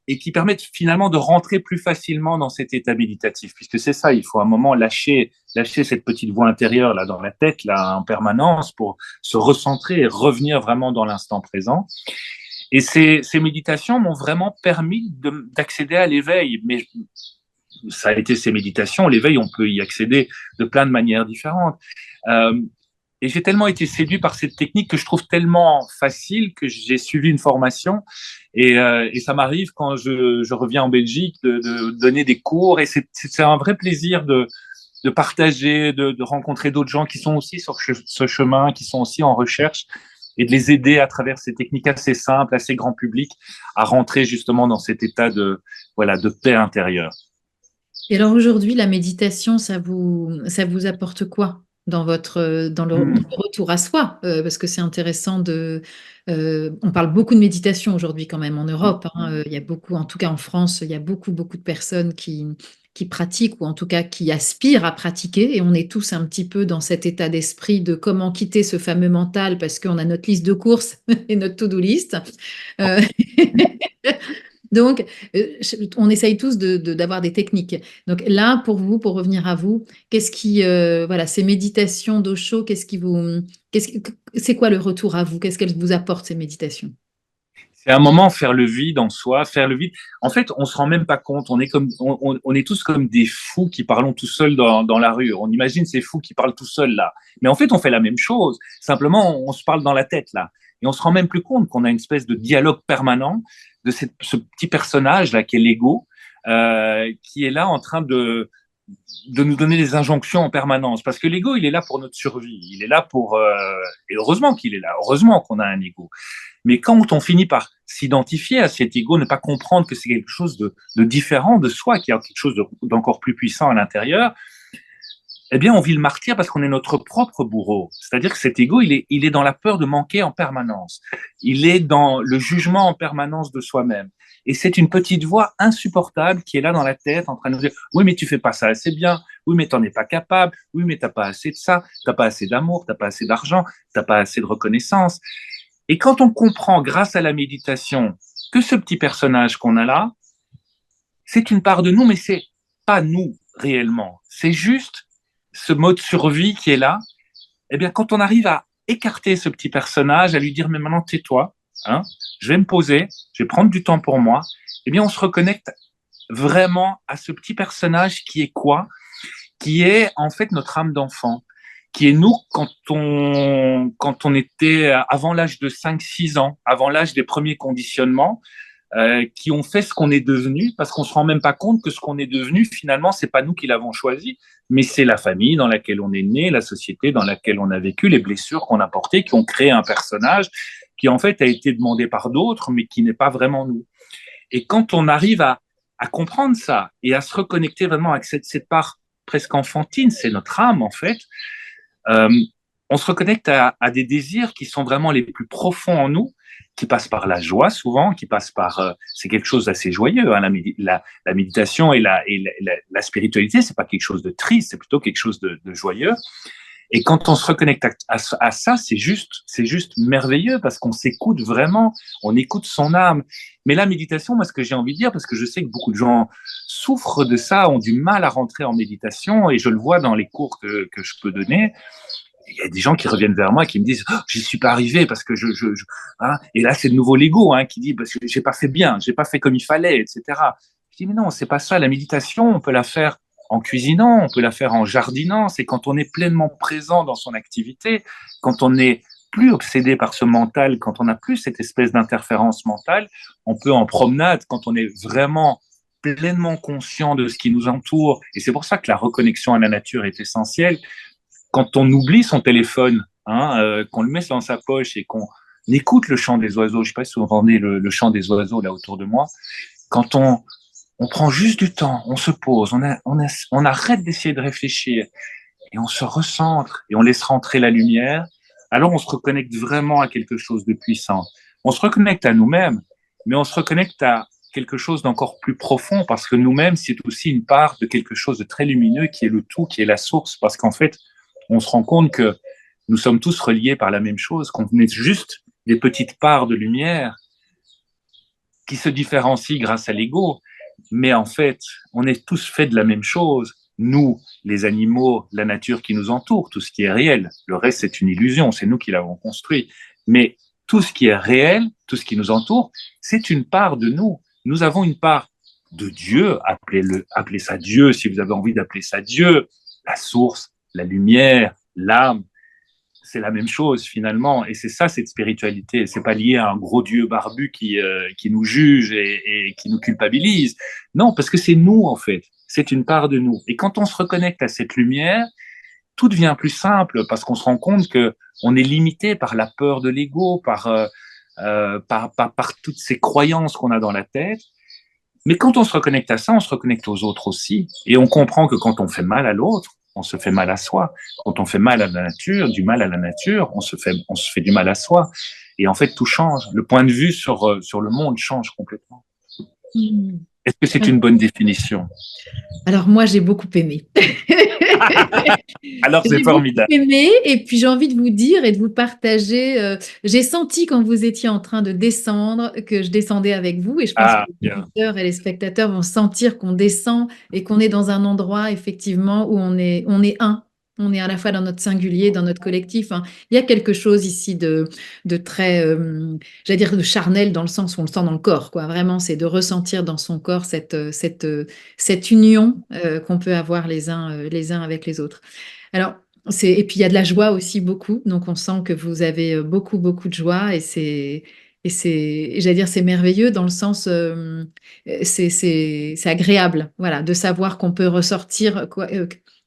et qui permettent finalement de rentrer plus facilement dans cet état méditatif, puisque c'est ça, il faut à un moment lâcher cette petite voix intérieure là dans la tête là en permanence pour se recentrer et revenir vraiment dans l'instant présent. Et ces méditations m'ont vraiment permis d'accéder à l'éveil, mais ça a été ces méditations, l'éveil, on peut y accéder de plein de manières différentes. Et j'ai tellement été séduit par cette technique que je trouve tellement facile que j'ai suivi une formation. Et ça m'arrive quand je reviens en Belgique de donner des cours. Et c'est un vrai plaisir de partager, de rencontrer d'autres gens qui sont aussi sur ce chemin, qui sont aussi en recherche, et de les aider à travers ces techniques assez simples, assez grand public, à rentrer justement dans cet état de paix intérieure. Et alors aujourd'hui, la méditation, ça vous apporte quoi dans le retour à soi? Parce que c'est intéressant on parle beaucoup de méditation aujourd'hui quand même en Europe, hein. Il y a beaucoup, en tout cas en France, il y a beaucoup de personnes qui pratiquent ou en tout cas qui aspirent à pratiquer. Et on est tous un petit peu dans cet état d'esprit de comment quitter ce fameux mental parce qu'on a notre liste de courses et notre to-do list. Euh, Donc, on essaye tous d'avoir des techniques. Donc là, pour vous, pour revenir à vous, voilà, ces méditations d'Osho, c'est quoi le retour à vous? Qu'est-ce qu'elles vous apportent, ces méditations? C'est un moment faire le vide en soi, faire le vide. En fait, on se rend même pas compte. On est tous comme des fous qui parlons tout seuls dans la rue. On imagine ces fous qui parlent tout seuls là. Mais en fait, on fait la même chose. Simplement, on se parle dans la tête là. Et on se rend même plus compte qu'on a une espèce de dialogue permanent de ce petit personnage là qui est l'ego, qui est là en train de nous donner des injonctions en permanence. Parce que l'ego, il est là pour notre survie. Il est là pour... et heureusement qu'il est là. Heureusement qu'on a un ego. Mais quand on finit par s'identifier à cet ego, ne pas comprendre que c'est quelque chose de différent de soi, qu'il y a quelque chose d'encore plus puissant à l'intérieur, eh bien, on vit le martyr parce qu'on est notre propre bourreau. C'est-à-dire que cet ego, il est dans la peur de manquer en permanence. Il est dans le jugement en permanence de soi-même. Et c'est une petite voix insupportable qui est là dans la tête en train de nous dire « Oui, mais tu fais pas ça assez bien. Oui, mais t'en es pas capable. Oui, mais t'as pas assez de ça. T'as pas assez d'amour. T'as pas assez d'argent. T'as pas assez de reconnaissance. » Et quand on comprend, grâce à la méditation, que ce petit personnage qu'on a là, c'est une part de nous, mais c'est pas nous réellement. C'est juste ce mode survie qui est là. Eh bien, quand on arrive à écarter ce petit personnage, à lui dire, mais maintenant tais-toi, hein, je vais me poser, je vais prendre du temps pour moi, eh bien, on se reconnecte vraiment à ce petit personnage qui est quoi? Qui est en fait notre âme d'enfant, qui est nous quand on était avant l'âge de 5, 6 ans, avant l'âge des premiers conditionnements, qui ont fait ce qu'on est devenu, parce qu'on se rend même pas compte que ce qu'on est devenu, finalement, c'est pas nous qui l'avons choisi, mais c'est la famille dans laquelle on est né, la société dans laquelle on a vécu, les blessures qu'on a portées, qui ont créé un personnage qui en fait a été demandé par d'autres, mais qui n'est pas vraiment nous. Et quand on arrive à comprendre ça et à se reconnecter vraiment avec cette part presque enfantine, c'est notre âme en fait, euh, on se reconnecte à des désirs qui sont vraiment les plus profonds en nous, qui passent par la joie souvent, qui passent par... c'est quelque chose d'assez joyeux, hein, la méditation et la spiritualité, c'est pas quelque chose de triste, c'est plutôt quelque chose de joyeux. Et quand on se reconnecte à ça, c'est juste merveilleux parce qu'on s'écoute vraiment, on écoute son âme. Mais la méditation, moi, ce que j'ai envie de dire, parce que je sais que beaucoup de gens souffrent de ça, ont du mal à rentrer en méditation, et je le vois dans les cours que je peux donner. Il y a des gens qui reviennent vers moi qui me disent oh, j'y suis pas arrivé parce que hein. Et là c'est de nouveau l'ego hein, qui dit parce que j'ai pas fait bien, j'ai pas fait comme il fallait, etc. Je dis mais non, c'est pas ça. La méditation, on peut la faire en cuisinant, on peut la faire en jardinant. C'est quand on est pleinement présent dans son activité, quand on est plus obsédé par ce mental, quand on n'a plus cette espèce d'interférence mentale, on peut en promenade, quand on est vraiment pleinement conscient de ce qui nous entoure. Et c'est pour ça que la reconnexion à la nature est essentielle. Quand on oublie son téléphone, hein, qu'on le met dans sa poche et qu'on écoute le chant des oiseaux, je ne sais pas si vous entendez le chant des oiseaux là autour de moi, quand on prend juste du temps, on se pose, on arrête d'essayer de réfléchir et on se recentre et on laisse rentrer la lumière, alors on se reconnecte vraiment à quelque chose de puissant. On se reconnecte à nous-mêmes, mais on se reconnecte à quelque chose d'encore plus profond parce que nous-mêmes, c'est aussi une part de quelque chose de très lumineux qui est le tout, qui est la source. Parce qu'en fait, on se rend compte que nous sommes tous reliés par la même chose, qu'on est juste des petites parts de lumière qui se différencient grâce à l'ego. Mais en fait, on est tous faits de la même chose. Nous, les animaux, la nature qui nous entoure, tout ce qui est réel. Le reste, c'est une illusion, c'est nous qui l'avons construit. Mais tout ce qui est réel, tout ce qui nous entoure, c'est une part de nous. Nous avons une part de Dieu, appelez ça Dieu si vous avez envie d'appeler ça Dieu, la source, la lumière, l'âme, c'est la même chose finalement. Et c'est ça cette spiritualité. C'est pas lié à un gros Dieu barbu qui nous juge et qui nous culpabilise. Non, parce que c'est nous en fait. C'est une part de nous. Et quand on se reconnecte à cette lumière, tout devient plus simple parce qu'on se rend compte que on est limité par la peur de l'ego, par toutes ces croyances qu'on a dans la tête. Mais quand on se reconnecte à ça, on se reconnecte aux autres aussi. Et on comprend que quand on fait mal à l'autre, on se fait mal à soi. Quand on fait mal à la nature, du mal à la nature, on se fait du mal à soi. Et en fait, tout change. Le point de vue sur le monde change complètement. Mmh. Est-ce que c'est une bonne définition? Alors moi, j'ai beaucoup aimé. Alors, c'est J'ai beaucoup formidable. aimé et puis j'ai envie de vous dire et de vous partager, j'ai senti quand vous étiez en train de descendre que je descendais avec vous et je pense que Ah, les bien. auditeurs et les spectateurs vont sentir qu'on descend et qu'on est dans un endroit effectivement où on est un. On est à la fois dans notre singulier, dans notre collectif, hein. Il y a quelque chose ici de très, j'allais dire de charnel dans le sens où on le sent dans le corps, quoi. Vraiment, c'est de ressentir dans son corps cette union qu'on peut avoir les uns avec les autres. Alors, et puis il y a de la joie aussi beaucoup, donc on sent que vous avez beaucoup, beaucoup de joie j'allais dire, c'est merveilleux dans le sens, c'est agréable, voilà, de savoir qu'on peut ressortir, quoi,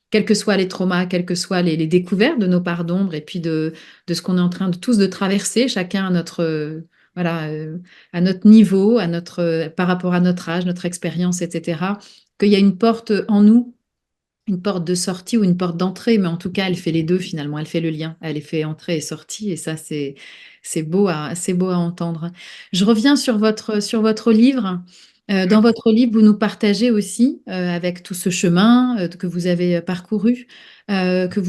quels que soient les traumas, quelles que soient les découvertes de nos parts d'ombre et puis de ce qu'on est en train de tous de traverser, chacun à notre, voilà, à notre niveau, par rapport à notre âge, notre expérience, etc., qu'il y a une porte en nous, une porte de sortie ou une porte d'entrée, mais en tout cas, elle fait les deux finalement, elle fait le lien, elle fait entrée et sortie, et ça, c'est beau à entendre. Je reviens sur votre livre. Dans votre livre, vous nous partagez aussi, avec tout ce chemin que vous avez parcouru, voilà, que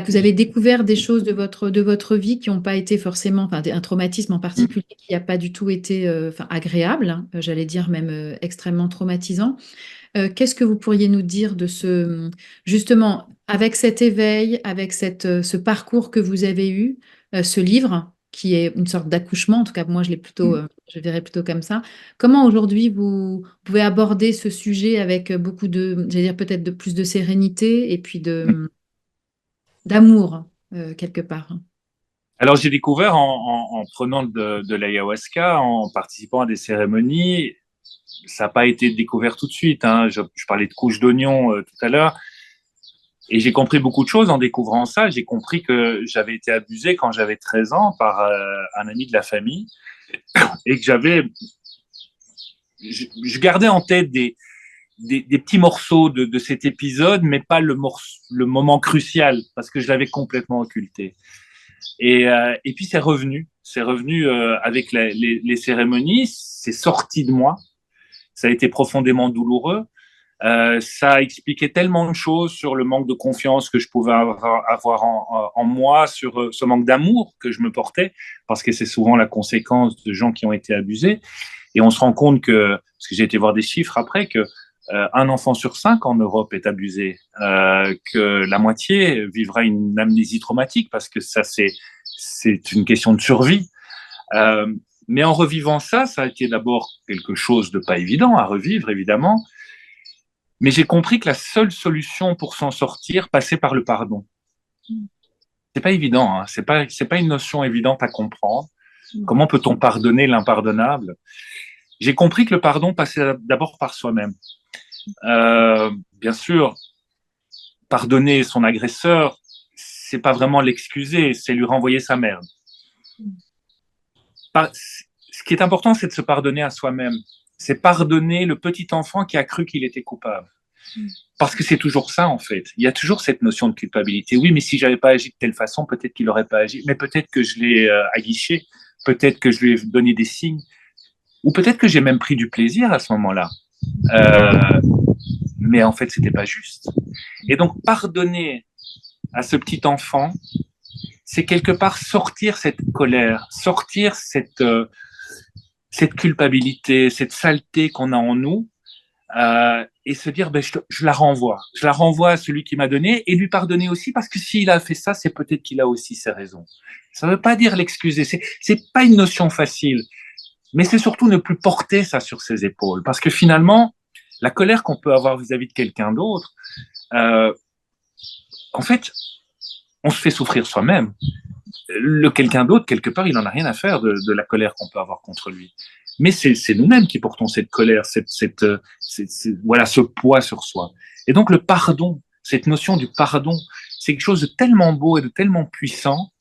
vous avez découvert des choses de votre vie qui n'ont pas été forcément, enfin, un traumatisme en particulier qui n'a pas du tout été enfin, agréable, hein, j'allais dire même extrêmement traumatisant. Qu'est-ce que vous pourriez nous dire de justement, avec cet éveil, avec ce parcours que vous avez eu, ce livre, qui est une sorte d'accouchement, en tout cas, moi, je verrais plutôt comme ça. Comment aujourd'hui vous pouvez aborder ce sujet avec beaucoup j'allais dire peut-être de plus de sérénité et puis d'amour, quelque part? Alors, j'ai découvert en prenant de l'ayahuasca, en participant à des cérémonies. Ça n'a pas été découvert tout de suite, hein. Je parlais de couche d'oignon tout à l'heure. Et j'ai compris beaucoup de choses en découvrant ça. J'ai compris que j'avais été abusé quand j'avais 13 ans par un ami de la famille et que je gardais en tête des petits morceaux de cet épisode, mais pas le moment crucial parce que je l'avais complètement occulté. Et puis c'est revenu avec les cérémonies, c'est sorti de moi, ça a été profondément douloureux. Ça expliquait tellement de choses sur le manque de confiance que je pouvais avoir en moi, sur ce manque d'amour que je me portais, parce que c'est souvent la conséquence de gens qui ont été abusés. Et on se rend compte que, parce que j'ai été voir des chiffres après, que un enfant sur 5 en Europe est abusé, que la moitié vivra une amnésie traumatique, parce que ça, c'est une question de survie. Mais en revivant ça, ça a été d'abord quelque chose de pas évident à revivre, évidemment. Mais j'ai compris que la seule solution pour s'en sortir passait par le pardon. C'est pas évident, hein. C'est pas une notion évidente à comprendre. Comment peut-on pardonner l'impardonnable? J'ai compris que le pardon passait d'abord par soi-même. Bien sûr, pardonner son agresseur, c'est pas vraiment l'excuser, c'est lui renvoyer sa merde. Ce qui est important, c'est de se pardonner à soi-même. C'est pardonner le petit enfant qui a cru qu'il était coupable. Parce que c'est toujours ça, en fait. Il y a toujours cette notion de culpabilité. Oui, mais si j'avais pas agi de telle façon, peut-être qu'il n'aurait pas agi. Mais peut-être que je l'ai aguiché. Peut-être que je lui ai donné des signes. Ou peut-être que j'ai même pris du plaisir à ce moment-là. Euh, mais en fait, c'était pas juste. Et donc, pardonner à ce petit enfant, c'est quelque part sortir cette colère, sortir cette culpabilité, cette saleté qu'on a en nous, et se dire, ben, je la renvoie. Je la renvoie à celui qui m'a donné et lui pardonner aussi, parce que s'il a fait ça, c'est peut-être qu'il a aussi ses raisons. Ça ne veut pas dire l'excuser. C'est pas une notion facile, mais c'est surtout ne plus porter ça sur ses épaules. Parce que finalement, la colère qu'on peut avoir vis-à-vis de quelqu'un d'autre, euh, en fait, on se fait souffrir soi-même. Le quelqu'un d'autre, quelque part, il n'en a rien à faire de la colère qu'on peut avoir contre lui. Mais c'est nous-mêmes qui portons cette colère, voilà, ce poids sur soi. Et donc le pardon, cette notion du pardon, c'est quelque chose de tellement beau et de tellement puissant.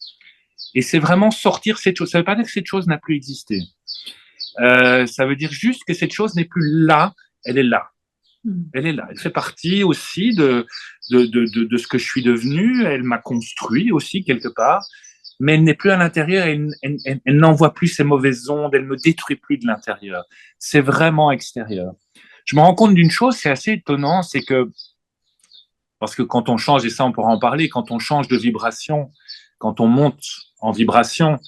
Et c'est vraiment sortir cette chose. Ça ne veut pas dire que cette chose n'a plus existé. Ça veut dire juste que cette chose n'est plus là, elle est là. Elle est là. Elle fait partie aussi de ce que je suis devenu. Elle m'a construit aussi quelque part. Mais elle n'est plus à l'intérieur, elle n'envoie plus ses mauvaises ondes, elle ne me détruit plus de l'intérieur. C'est vraiment extérieur. Je me rends compte d'une chose, c'est assez étonnant, c'est que, parce que quand on change, et ça on pourra en parler, quand on change de vibration, quand on monte en vibration,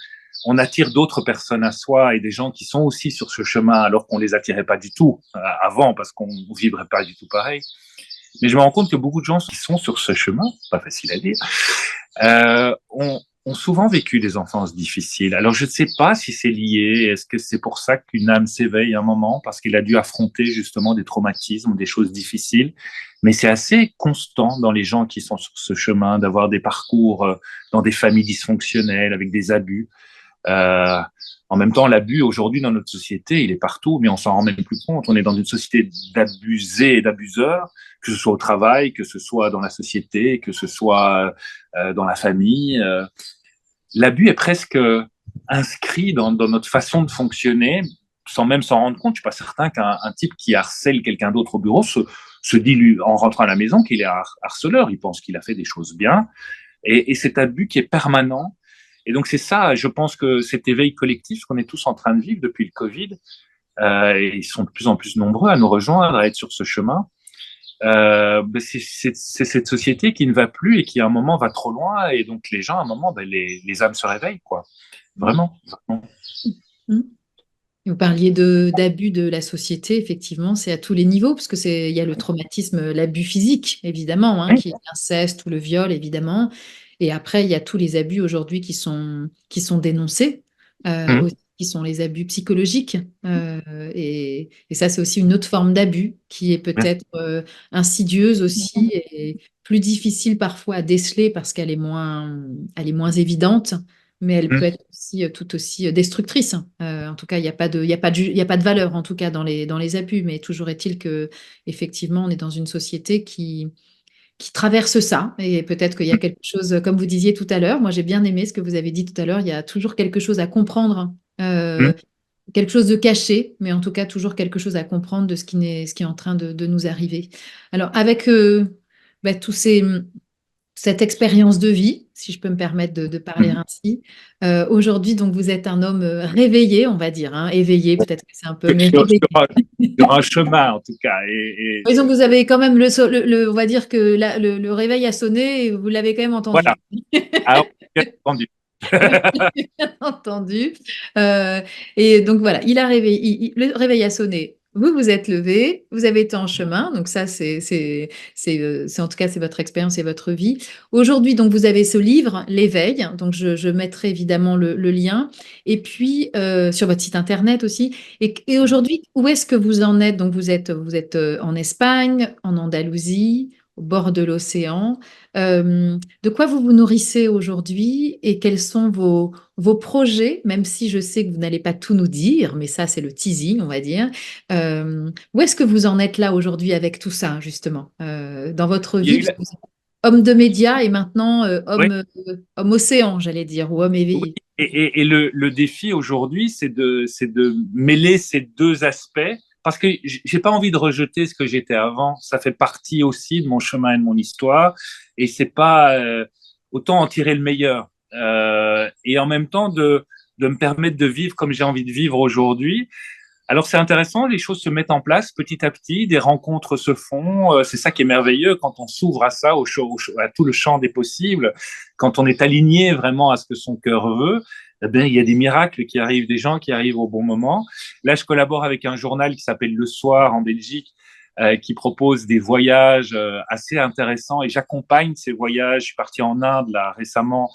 on attire d'autres personnes à soi et des gens qui sont aussi sur ce chemin alors qu'on les attirait pas du tout avant parce qu'on vibrait pas du tout pareil. Mais je me rends compte que beaucoup de gens qui sont sur ce chemin, pas facile à dire, ont souvent vécu des enfances difficiles. Alors je ne sais pas si c'est lié, est-ce que c'est pour ça qu'une âme s'éveille un moment, parce qu'il a dû affronter justement des traumatismes, des choses difficiles, mais c'est assez constant dans les gens qui sont sur ce chemin, d'avoir des parcours dans des familles dysfonctionnelles, avec des abus. Euh, En même temps, l'abus aujourd'hui dans notre société, il est partout, mais on s'en rend même plus compte. On est dans une société d'abusés et d'abuseurs, que ce soit au travail, que ce soit dans la société, que ce soit dans la famille. L'abus est presque inscrit dans notre façon de fonctionner, sans même s'en rendre compte. Je suis pas certain qu'un type qui harcèle quelqu'un d'autre au bureau se dit lui, en rentrant à la maison qu'il est harceleur. Il pense qu'il a fait des choses bien. Et cet abus qui est permanent. Et donc c'est ça, je pense que cet éveil collectif qu'on est tous en train de vivre depuis le Covid, et ils sont de plus en plus nombreux à nous rejoindre, à être sur ce chemin, ben c'est cette société qui ne va plus et qui à un moment va trop loin, et donc les gens à un moment, ben les âmes se réveillent, quoi. Vraiment, vraiment. Mmh. Vous parliez d'abus de la société, effectivement, c'est à tous les niveaux, parce que il y a le traumatisme, l'abus physique, évidemment, hein, Oui. qui est l'inceste ou le viol, évidemment. Et après, il y a tous les abus aujourd'hui qui sont dénoncés, Mmh. aussi, qui sont les abus psychologiques. Et ça, c'est aussi une autre forme d'abus qui est peut-être insidieuse aussi et plus difficile parfois à déceler parce elle est moins évidente, mais elle peut Mmh. être aussi tout aussi destructrice. En tout cas, il n'y a pas de, il y a pas de, il y a pas de valeur, en tout cas, dans les abus, mais toujours est-il que, effectivement, on est dans une société qui traverse ça, et peut-être qu'il y a quelque chose, comme vous disiez tout à l'heure, moi j'ai bien aimé ce que vous avez dit tout à l'heure, il y a toujours quelque chose à comprendre, Mmh. quelque chose de caché, mais en tout cas toujours quelque chose à comprendre de ce qui est en train de nous arriver. Alors, avec tous ces cette expérience de vie, si je peux me permettre de parler Mmh. ainsi. Aujourd'hui, donc, vous êtes un homme réveillé, on va dire, hein, éveillé, peut-être que c'est un peu, mais Sur, réveillé. sur un chemin en tout cas, Disons que vous avez quand même on va dire que le réveil a sonné et vous l'avez quand même voilà. entendu. Alors, bien entendu. Bien entendu. Euh, et donc voilà, il a réveillé, le réveil a sonné. Vous vous êtes levé, vous avez été en chemin, donc ça c'est en tout cas c'est votre expérience et votre vie. Aujourd'hui donc vous avez ce livre, L'éveil, donc je mettrai évidemment le lien, et puis sur votre site internet aussi. Et aujourd'hui où est-ce que vous en êtes? Donc vous êtes en Espagne, en Andalousie, au bord de l'océan. De quoi vous vous nourrissez aujourd'hui et quels sont vos projets, même si je sais que vous n'allez pas tout nous dire, mais ça c'est le teasing, on va dire. Où est-ce que vous en êtes là aujourd'hui avec tout ça, justement, dans votre Il y a vie, eu parce que vous êtes homme de médias et maintenant ouais. homme océan, j'allais dire, ou homme Oui. éveillé. Et le défi aujourd'hui, c'est de mêler ces deux aspects parce que j'ai pas envie de rejeter ce que j'étais avant. Ça fait partie aussi de mon chemin et de mon histoire, et c'est pas autant en tirer le meilleur et en même temps de me permettre de vivre comme j'ai envie de vivre aujourd'hui. Alors c'est intéressant, les choses se mettent en place petit à petit, des rencontres se font. C'est ça qui est merveilleux quand on s'ouvre à ça, à tout le champ des possibles, quand on est aligné vraiment à ce que son cœur veut. Eh bien, il y a des miracles qui arrivent, des gens qui arrivent au bon moment. Là, je collabore avec un journal qui s'appelle Le Soir en Belgique, qui propose des voyages assez intéressants et j'accompagne ces voyages. Je suis parti en Inde là récemment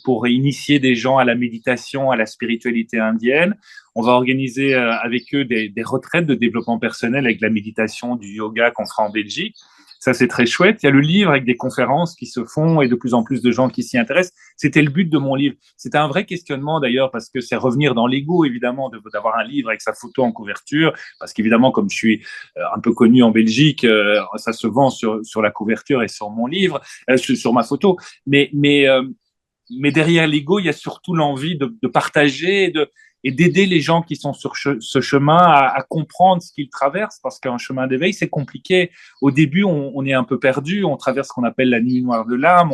pour initier des gens à la méditation, à la spiritualité indienne. On va organiser avec eux des retraites de développement personnel avec la méditation, du yoga qu'on fera en Belgique. Ça, c'est très chouette. Il y a le livre avec des conférences qui se font et de plus en plus de gens qui s'y intéressent. C'était le but de mon livre. C'était un vrai questionnement d'ailleurs parce que c'est revenir dans l'ego, évidemment, d'avoir un livre avec sa photo en couverture. Parce qu'évidemment, comme je suis un peu connu en Belgique, ça se vend sur la couverture et sur mon livre, sur ma photo. Mais derrière l'ego, il y a surtout l'envie de partager et d'aider les gens qui sont sur ce chemin à comprendre ce qu'ils traversent, parce qu'un chemin d'éveil, c'est compliqué. Au début, on est un peu perdu, on traverse ce qu'on appelle la nuit noire de l'âme,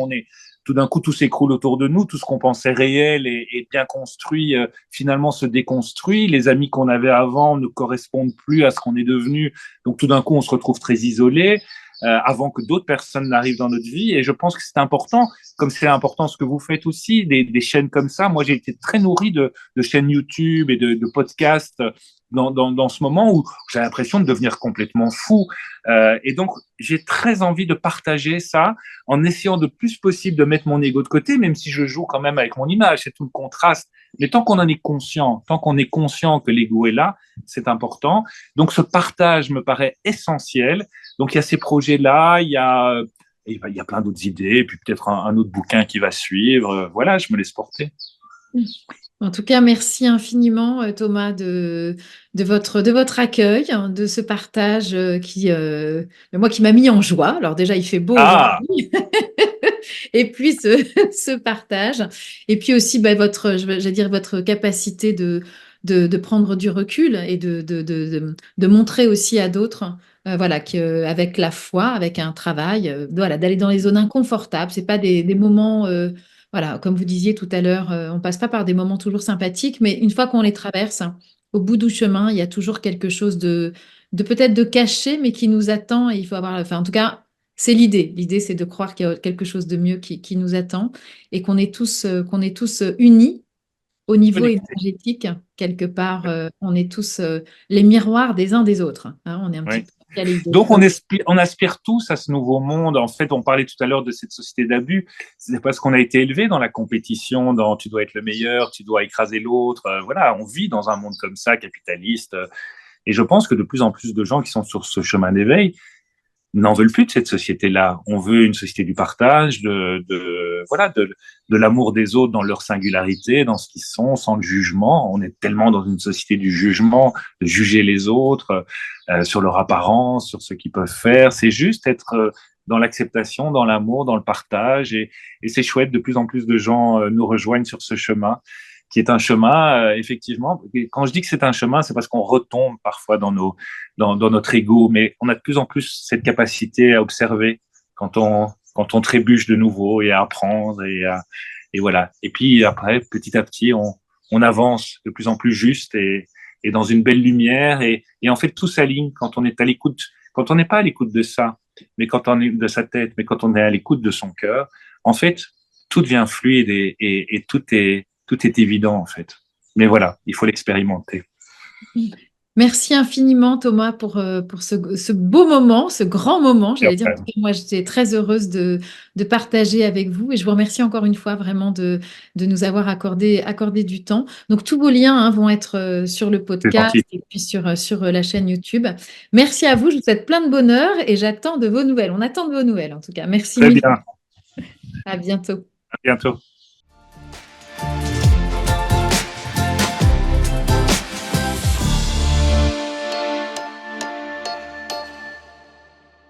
tout d'un coup, tout s'écroule autour de nous, tout ce qu'on pensait réel et bien construit, finalement se déconstruit. Les amis qu'on avait avant ne correspondent plus à ce qu'on est devenu, donc tout d'un coup, on se retrouve très isolé. Avant que d'autres personnes n'arrivent dans notre vie. Et je pense que c'est important, comme c'est important ce que vous faites aussi, des chaînes comme ça. Moi, j'ai été très nourri de chaînes YouTube et de podcasts dans ce moment où j'ai l'impression de devenir complètement fou. Et donc, j'ai très envie de partager ça en essayant de plus possible de mettre mon ego de côté, même si je joue quand même avec mon image, c'est tout le contraste. Mais tant qu'on en est conscient, tant qu'on est conscient que l'ego est là, c'est important. Donc, ce partage me paraît essentiel. Donc, il y a ces projets-là, il y a plein d'autres idées, et puis peut-être un autre bouquin qui va suivre. Voilà, je me laisse porter. En tout cas, merci infiniment, Thomas, de votre accueil, hein, de ce partage moi, qui m'a mis en joie. Alors déjà, il fait beau Ah, aujourd'hui. Et puis ce partage. Et puis aussi je vais dire votre capacité de prendre du recul et de montrer aussi à d'autres voilà, qu'avec la foi, avec un travail, voilà, d'aller dans les zones inconfortables. C'est pas des moments, voilà, comme vous disiez tout à l'heure, on passe pas par des moments toujours sympathiques, mais une fois qu'on les traverse, au bout du chemin, il y a toujours quelque chose de peut-être de caché, mais qui nous attend. Et il faut avoir, enfin, en tout cas, c'est l'idée. L'idée, c'est de croire qu'il y a quelque chose de mieux qui nous attend et qu'on est tous unis au niveau connecté. énergétique. Quelque part, on est tous les miroirs des uns des autres, hein. On est un petit Oui. peu focalisés. Donc, on aspire tous à ce nouveau monde. En fait, on parlait tout à l'heure de cette société d'abus. C'est parce qu'on a été élevé dans la compétition, dans tu dois être le meilleur, tu dois écraser l'autre. Voilà, on vit dans un monde comme ça, capitaliste. Et je pense que de plus en plus de gens qui sont sur ce chemin d'éveil n'en veulent plus de cette société-là. On veut une société du partage, voilà, de l'amour des autres dans leur singularité, dans ce qu'ils sont, sans le jugement. On est tellement dans une société du jugement, de juger les autres sur leur apparence, sur ce qu'ils peuvent faire. C'est juste être dans l'acceptation, dans l'amour, dans le partage. Et c'est chouette, de plus en plus de gens nous rejoignent sur ce chemin qui est un chemin, effectivement. Quand je dis que c'est un chemin, c'est parce qu'on retombe parfois dans notre ego, mais on a de plus en plus cette capacité à observer quand on trébuche de nouveau et à apprendre et voilà. Et puis après, petit à petit, on avance de plus en plus juste et dans une belle lumière et en fait tout s'aligne quand on est à l'écoute, quand on n'est pas à l'écoute de ça, mais quand on est de sa tête, mais quand on est à l'écoute de son cœur, en fait, tout devient fluide et tout est évident en fait. Mais voilà, il faut l'expérimenter. Merci infiniment, Thomas, pour ce beau moment, ce grand moment, Et j'allais dire. En après, tout cas, moi, j'étais très heureuse de partager avec vous et je vous remercie encore une fois vraiment de nous avoir accordé du temps. Donc, tous vos liens, hein, vont être sur le c'est podcast gentil. et puis sur la chaîne YouTube. Merci à vous, je vous souhaite plein de bonheur et j'attends de vos nouvelles. On attend de vos nouvelles, en tout cas. Merci Très mille fois. bien. À bientôt. À bientôt.